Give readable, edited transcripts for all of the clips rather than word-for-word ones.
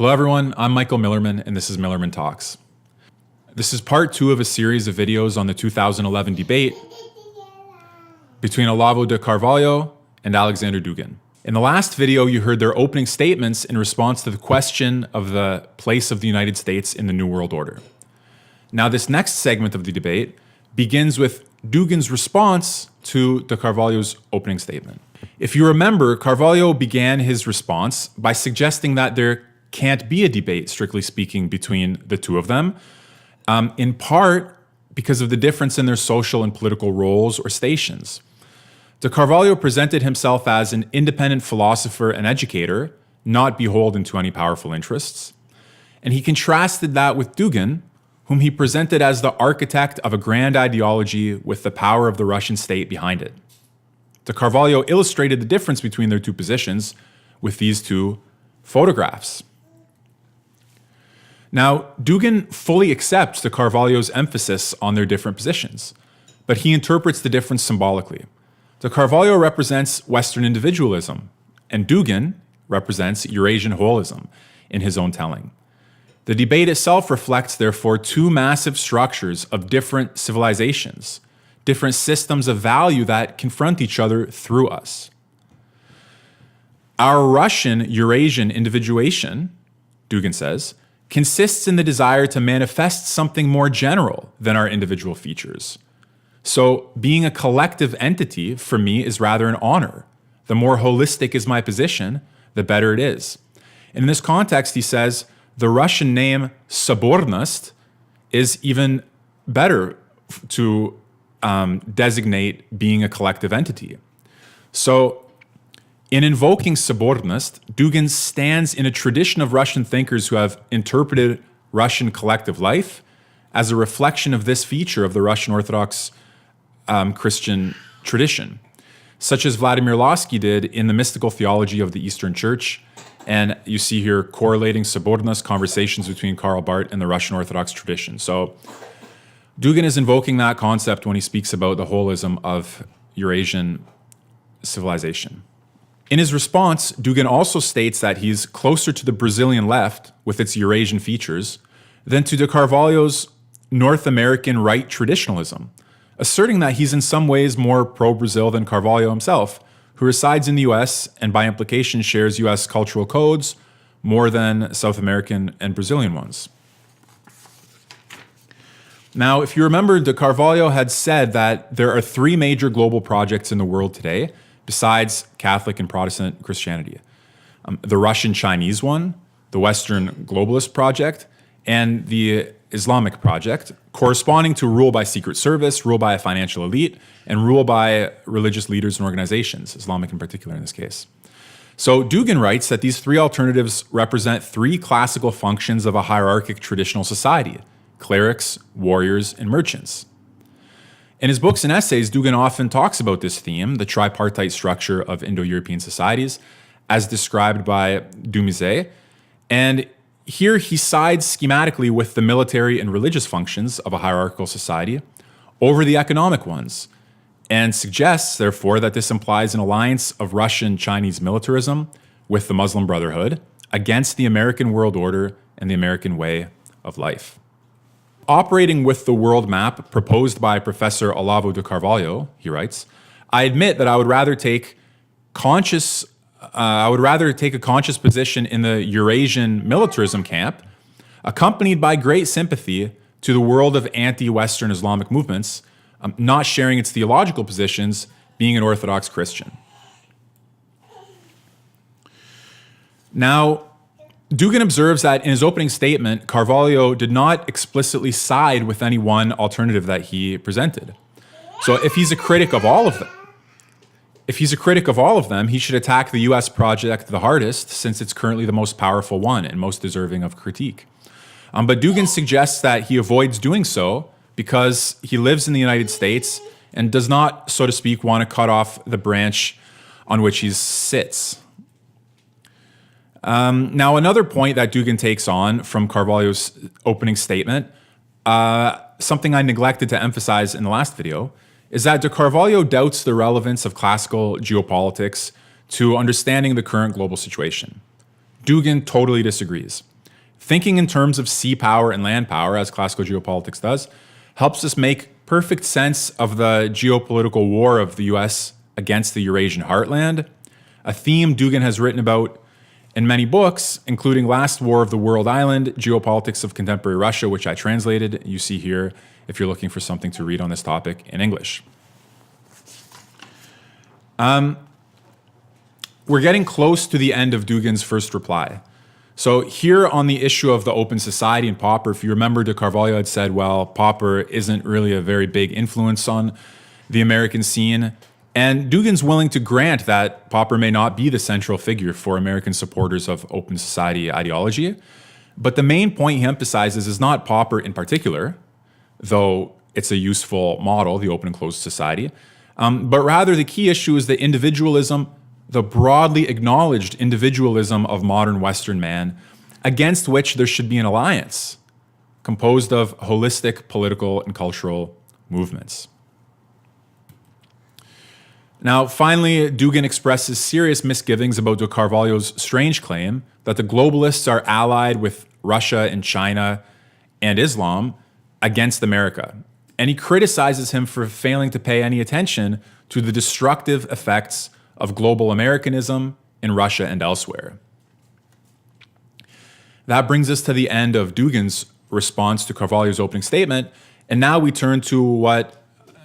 Hello everyone, I'm Michael Millerman and this is Millerman Talks. This is part 2 of a series of videos on the 2011 debate between Olavo de Carvalho and Alexander Dugin. In the last video, you heard their opening statements in response to the question of the place of the United States in the New World Order. Now this next segment of the debate begins with Dugin's response to de Carvalho's opening statement. If you remember, Carvalho began his response by suggesting that there can't be a debate, strictly speaking, between the two of them, in part because of the difference in their social and political roles or stations. De Carvalho presented himself as an independent philosopher and educator, not beholden to any powerful interests. And he contrasted that with Dugin, whom he presented as the architect of a grand ideology with the power of the Russian state behind it. De Carvalho illustrated the difference between their two positions with these two photographs. Now, Dugin fully accepts de Carvalho's emphasis on their different positions, but he interprets the difference symbolically. De Carvalho represents Western individualism, and Dugin represents Eurasian holism in his own telling. The debate itself reflects, therefore, two massive structures of different civilizations, different systems of value that confront each other through us. Our Russian Eurasian individuation, Dugin says, consists in the desire to manifest something more general than our individual features. So being a collective entity, for me, is rather an honor. The more holistic is my position, the better it is. And in this context, he says, the Russian name Sobornost is even better to designate being a collective entity. So in invoking Sobornost, Dugin stands in a tradition of Russian thinkers who have interpreted Russian collective life as a reflection of this feature of the Russian Orthodox Christian tradition, such as Vladimir Lossky did in the mystical theology of the Eastern Church. And you see here correlating Sobornost conversations between Karl Barth and the Russian Orthodox tradition. So Dugin is invoking that concept when he speaks about the holism of Eurasian civilization. In his response, Dugin also states that he's closer to the Brazilian left with its Eurasian features than to de Carvalho's North American right traditionalism, asserting that he's in some ways more pro-Brazil than Carvalho himself, who resides in the US and by implication shares US cultural codes more than South American and Brazilian ones. Now, if you remember, de Carvalho had said that there are three major global projects in the world today, besides Catholic and Protestant Christianity. The Russian-Chinese one, the Western globalist project, and the Islamic project, corresponding to rule by secret service, rule by a financial elite, and rule by religious leaders and organizations, Islamic in particular in this case. So Dugin writes that these three alternatives represent three classical functions of a hierarchic traditional society: clerics, warriors, and merchants. In his books and essays, Dugin often talks about this theme, the tripartite structure of Indo-European societies, as described by Dumizet. And here he sides schematically with the military and religious functions of a hierarchical society over the economic ones, and suggests, therefore, that this implies an alliance of Russian-Chinese militarism with the Muslim Brotherhood against the American world order and the American way of life. Operating with the world map proposed by Professor Olavo de Carvalho, he writes, I admit that I would rather take a conscious position in the Eurasian militarism camp, accompanied by great sympathy to the world of anti-Western Islamic movements, not sharing its theological positions, being an Orthodox Christian. Now, Dugin observes that in his opening statement, Carvalho did not explicitly side with any one alternative that he presented. So if he's a critic of all of them, he should attack the US project the hardest, since it's currently the most powerful one and most deserving of critique. But Dugin suggests that he avoids doing so because he lives in the United States and does not, so to speak, want to cut off the branch on which he sits. Now, another point that Dugin takes on from Carvalho's opening statement, something I neglected to emphasize in the last video, is that de Carvalho doubts the relevance of classical geopolitics to understanding the current global situation. Dugin totally disagrees. Thinking in terms of sea power and land power, as classical geopolitics does, helps us make perfect sense of the geopolitical war of the US against the Eurasian heartland, a theme Dugin has written about in many books, including Last War of the World Island, Geopolitics of Contemporary Russia, which I translated. You see here if you're looking for something to read on this topic in English. We're getting close to the end of Dugin's first reply. So here on the issue of the open society and Popper, if you remember, de Carvalho had said, well, Popper isn't really a very big influence on the American scene. And Dugin's willing to grant that Popper may not be the central figure for American supporters of open society ideology. But the main point he emphasizes is not Popper in particular, though it's a useful model, the open and closed society, but rather the key issue is the individualism, the broadly acknowledged individualism of modern Western man, against which there should be an alliance composed of holistic political and cultural movements. Now, finally, Dugin expresses serious misgivings about de Carvalho's strange claim that the globalists are allied with Russia and China and Islam against America. And he criticizes him for failing to pay any attention to the destructive effects of global Americanism in Russia and elsewhere. That brings us to the end of Dugin's response to Carvalho's opening statement. And now we turn to what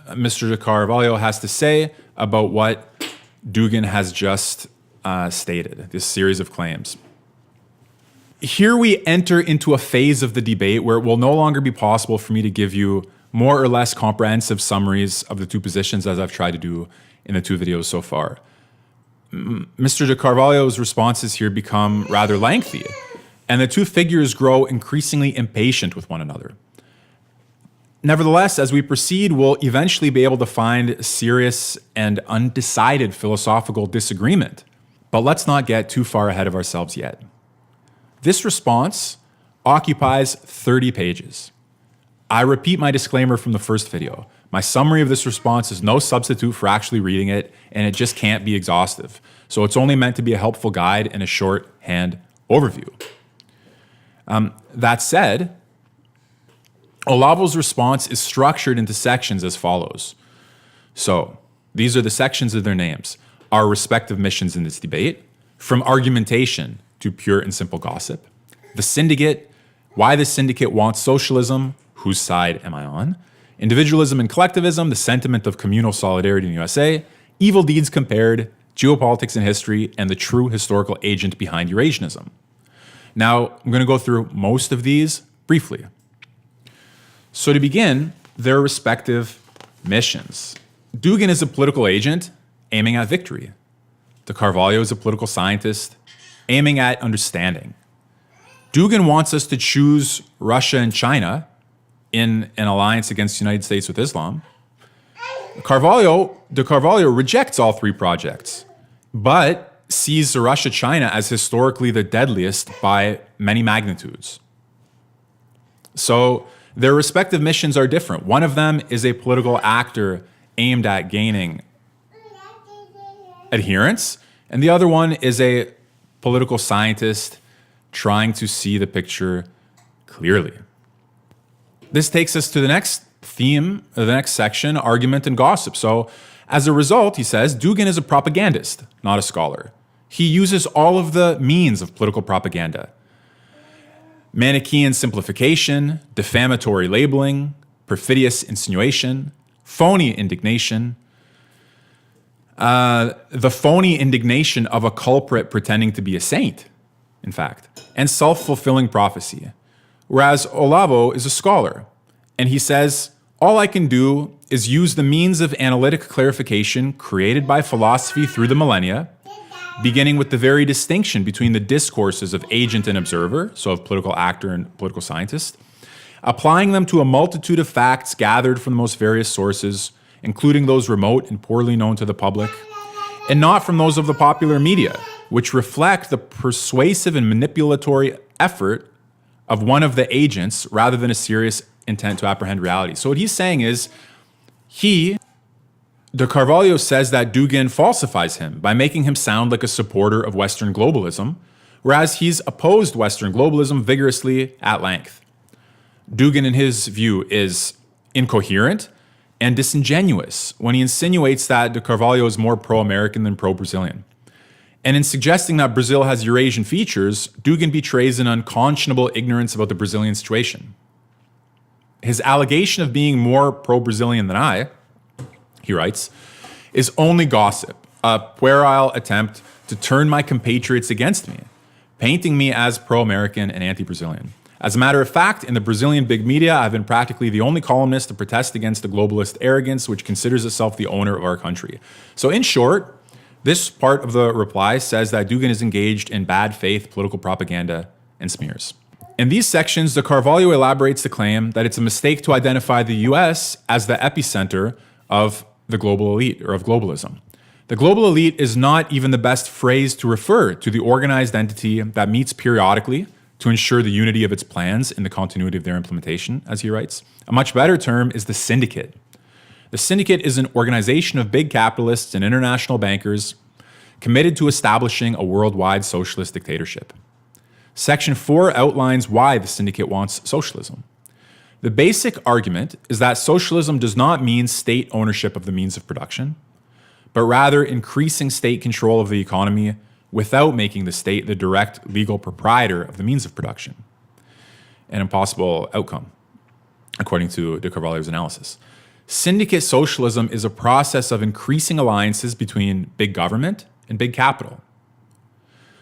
Mr. de Carvalho has to say about what Dugin has just stated, this series of claims. Here we enter into a phase of the debate where it will no longer be possible for me to give you more or less comprehensive summaries of the two positions as I've tried to do in the two videos so far. Mr. de Carvalho's responses here become rather lengthy, and the two figures grow increasingly impatient with one another. Nevertheless, as we proceed, we'll eventually be able to find serious and undecided philosophical disagreement. But let's not get too far ahead of ourselves yet. This response occupies 30 pages. I repeat my disclaimer from the first video. My summary of this response is no substitute for actually reading it, and it just can't be exhaustive. So it's only meant to be a helpful guide and a shorthand overview. That said, Olavo's response is structured into sections as follows. So these are the sections of their names. Our respective missions in this debate, from argumentation to pure and simple gossip. The syndicate, why the syndicate wants socialism, whose side am I on? Individualism and collectivism, the sentiment of communal solidarity in the USA, evil deeds compared, geopolitics and history, and the true historical agent behind Eurasianism. Now, I'm going to go through most of these briefly. So to begin, their respective missions. Dugin is a political agent aiming at victory. De Carvalho is a political scientist aiming at understanding. Dugin wants us to choose Russia and China in an alliance against the United States with Islam. De Carvalho rejects all three projects, but sees Russia-China as historically the deadliest by many magnitudes. So their respective missions are different. One of them is a political actor aimed at gaining adherence, and the other one is a political scientist trying to see the picture clearly. This takes us to the next theme, the next section, argument and gossip. So as a result, he says, Dugin is a propagandist, not a scholar. He uses all of the means of political propaganda. Manichaean simplification, defamatory labeling, perfidious insinuation, phony indignation, the phony indignation of a culprit pretending to be a saint, in fact, and self-fulfilling prophecy. Whereas Olavo is a scholar, and he says, all I can do is use the means of analytic clarification created by philosophy through the millennia, beginning with the very distinction between the discourses of agent and observer, so of political actor and political scientist, applying them to a multitude of facts gathered from the most various sources, including those remote and poorly known to the public, and not from those of the popular media, which reflect the persuasive and manipulatory effort of one of the agents rather than a serious intent to apprehend reality. So what he's saying is, de Carvalho says that Dugin falsifies him by making him sound like a supporter of Western globalism, whereas he's opposed Western globalism vigorously at length. Dugin, in his view, is incoherent and disingenuous when he insinuates that de Carvalho is more pro-American than pro-Brazilian. And in suggesting that Brazil has Eurasian features, Dugin betrays an unconscionable ignorance about the Brazilian situation. His allegation of being more pro-Brazilian than I, he writes, is only gossip, a puerile attempt to turn my compatriots against me, painting me as pro-American and anti-Brazilian. As a matter of fact, in the Brazilian big media, I've been practically the only columnist to protest against the globalist arrogance which considers itself the owner of our country. So in short, this part of the reply says that Dugin is engaged in bad faith political propaganda and smears. In these sections, de Carvalho elaborates the claim that it's a mistake to identify the US as the epicenter of the global elite, or of globalism. The global elite is not even the best phrase to refer to the organized entity that meets periodically to ensure the unity of its plans and the continuity of their implementation, as he writes. A much better term is the syndicate. The syndicate is an organization of big capitalists and international bankers committed to establishing a worldwide socialist dictatorship. Section 4 outlines why the syndicate wants socialism. The basic argument is that socialism does not mean state ownership of the means of production, but rather increasing state control of the economy without making the state the direct legal proprietor of the means of production. An impossible outcome, according to de Carvalho's analysis. Syndicate socialism is a process of increasing alliances between big government and big capital.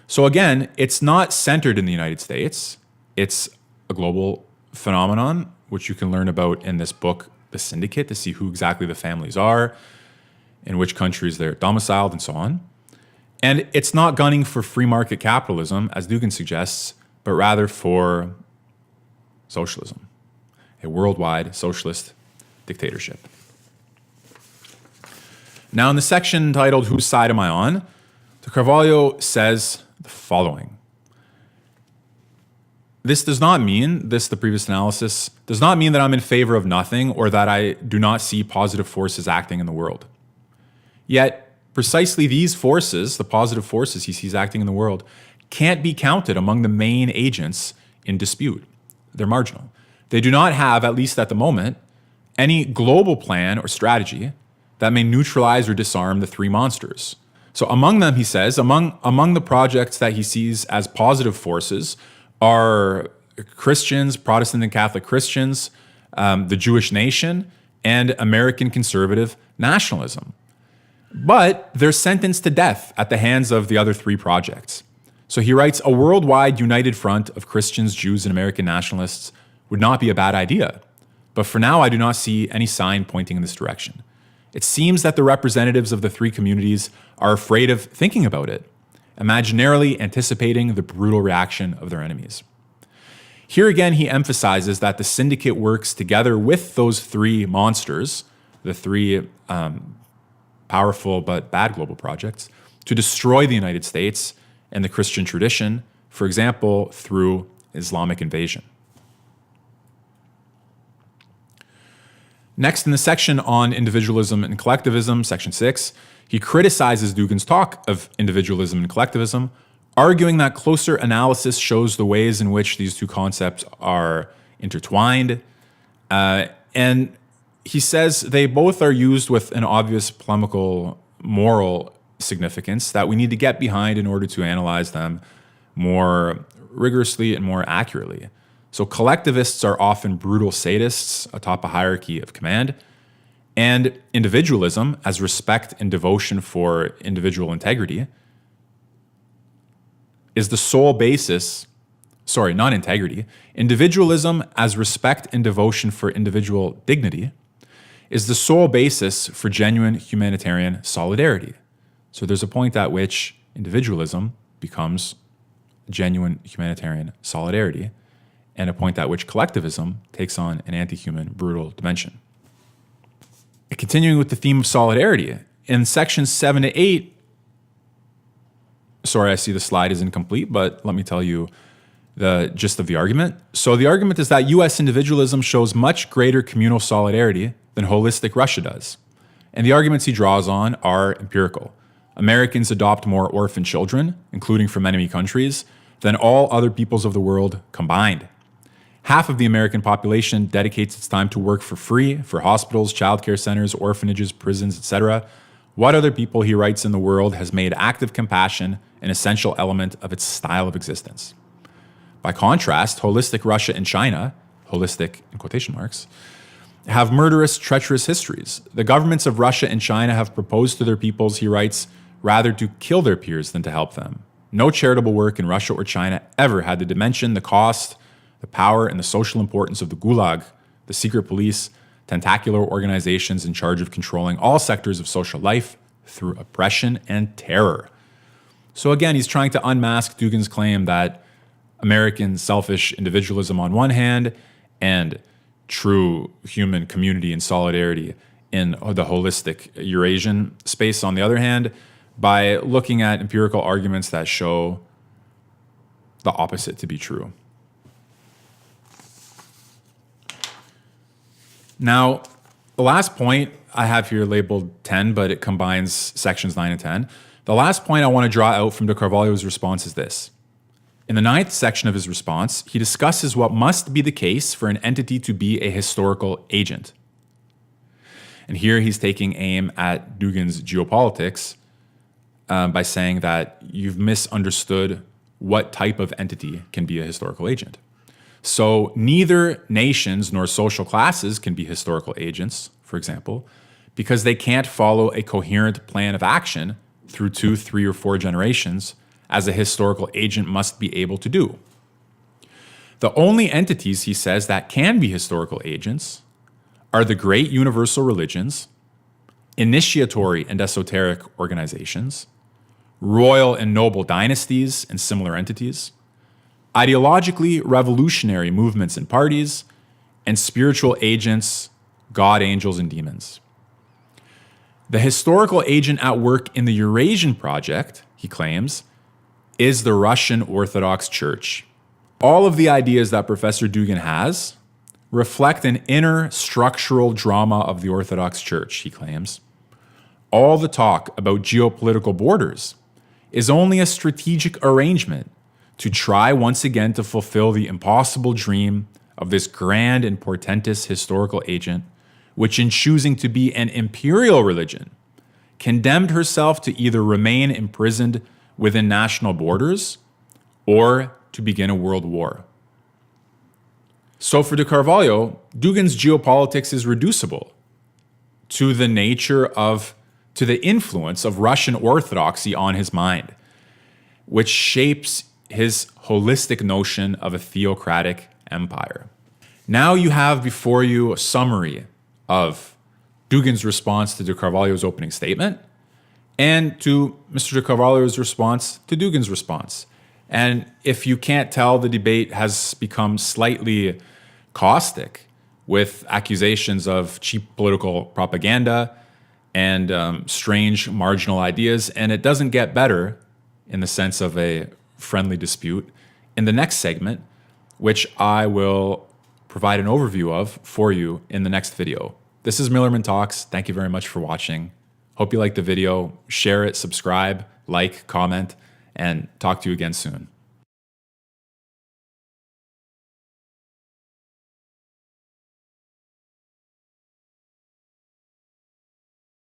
So again, it's not centered in the United States. It's a global phenomenon, which you can learn about in this book, The Syndicate, to see who exactly the families are, in which countries they're domiciled, and so on. And it's not gunning for free market capitalism, as Dugin suggests, but rather for socialism, a worldwide socialist dictatorship. Now, in the section titled Whose Side Am I On?, de Carvalho says the following. The previous analysis, does not mean that I'm in favor of nothing or that I do not see positive forces acting in the world. Yet, precisely these forces, the positive forces he sees acting in the world, can't be counted among the main agents in dispute. They're marginal. They do not have, at least at the moment, any global plan or strategy that may neutralize or disarm the three monsters. So among them, he says, among the projects that he sees as positive forces are Christians, Protestant and Catholic Christians, the Jewish nation, and American conservative nationalism. But they're sentenced to death at the hands of the other three projects. So he writes, a worldwide united front of Christians, Jews, and American nationalists would not be a bad idea. But for now, I do not see any sign pointing in this direction. It seems that the representatives of the three communities are afraid of thinking about it, imaginarily anticipating the brutal reaction of their enemies. Here again, he emphasizes that the syndicate works together with those three monsters, the three powerful but bad global projects, to destroy the United States and the Christian tradition, for example, through Islamic invasion. Next, in the section on individualism and collectivism, section 6, he criticizes Dugin's talk of individualism and collectivism, arguing that closer analysis shows the ways in which these two concepts are intertwined. And he says they both are used with an obvious polemical moral significance that we need to get behind in order to analyze them more rigorously and more accurately. So collectivists are often brutal sadists atop a hierarchy of command, and individualism, as respect and devotion for individual integrity, is the sole basis, not integrity, individualism as respect and devotion for individual dignity is the sole basis for genuine humanitarian solidarity. So there's a point at which individualism becomes genuine humanitarian solidarity, and a point at which collectivism takes on an anti-human, brutal dimension. Continuing with the theme of solidarity, in sections 7 to 8, I see the slide is incomplete, but let me tell you the gist of the argument. So the argument is that US individualism shows much greater communal solidarity than holistic Russia does. And the arguments he draws on are empirical. Americans adopt more orphan children, including from enemy countries, than all other peoples of the world combined. Half of the American population dedicates its time to work for free for hospitals, childcare centers, orphanages, prisons, etc. What other people, he writes, in the world has made active compassion an essential element of its style of existence? By contrast, holistic Russia and China, holistic in quotation marks, have murderous, treacherous histories. The governments of Russia and China have proposed to their peoples, he writes, rather to kill their peers than to help them. No charitable work in Russia or China ever had the dimension, the cost, the power, and the social importance of the Gulag, the secret police, tentacular organizations in charge of controlling all sectors of social life through oppression and terror. So again, he's trying to unmask Dugin's claim that American selfish individualism on one hand and true human community and solidarity in the holistic Eurasian space on the other hand, by looking at empirical arguments that show the opposite to be true. Now, the last point I have here labeled 10, but it combines sections 9 and 10. The last point I want to draw out from de Carvalho's response is this. In the 9th section of his response, he discusses what must be the case for an entity to be a historical agent. And here he's taking aim at Dugin's geopolitics by saying that you've misunderstood what type of entity can be a historical agent. So neither nations nor social classes can be historical agents, for example, because they can't follow a coherent plan of action through 2, 3, or 4 generations, as a historical agent must be able to do. The only entities, he says, that can be historical agents are the great universal religions, initiatory and esoteric organizations, royal and noble dynasties and similar entities, ideologically revolutionary movements and parties, and spiritual agents, God, angels, and demons. The historical agent at work in the Eurasian project, he claims, is the Russian Orthodox Church. All of the ideas that Professor Dugin has reflect an inner structural drama of the Orthodox Church, he claims. All the talk about geopolitical borders is only a strategic arrangement to try once again to fulfill the impossible dream of this grand and portentous historical agent, which in choosing to be an imperial religion, condemned herself to either remain imprisoned within national borders or to begin a world war. So for de Carvalho, Dugin's geopolitics is reducible to the influence of Russian orthodoxy on his mind, which shapes his holistic notion of a theocratic empire. Now you have before you a summary of Dugin's response to de Carvalho's opening statement and to Mr. de Carvalho's response to Dugin's response. And if you can't tell, the debate has become slightly caustic with accusations of cheap political propaganda and strange marginal ideas, and it doesn't get better in the sense of a friendly dispute in the next segment, which I will provide an overview of for you in the next video. This is Millerman Talks. Thank you very much for watching. Hope you liked the video. Share it, subscribe, like, comment, and talk to you again soon.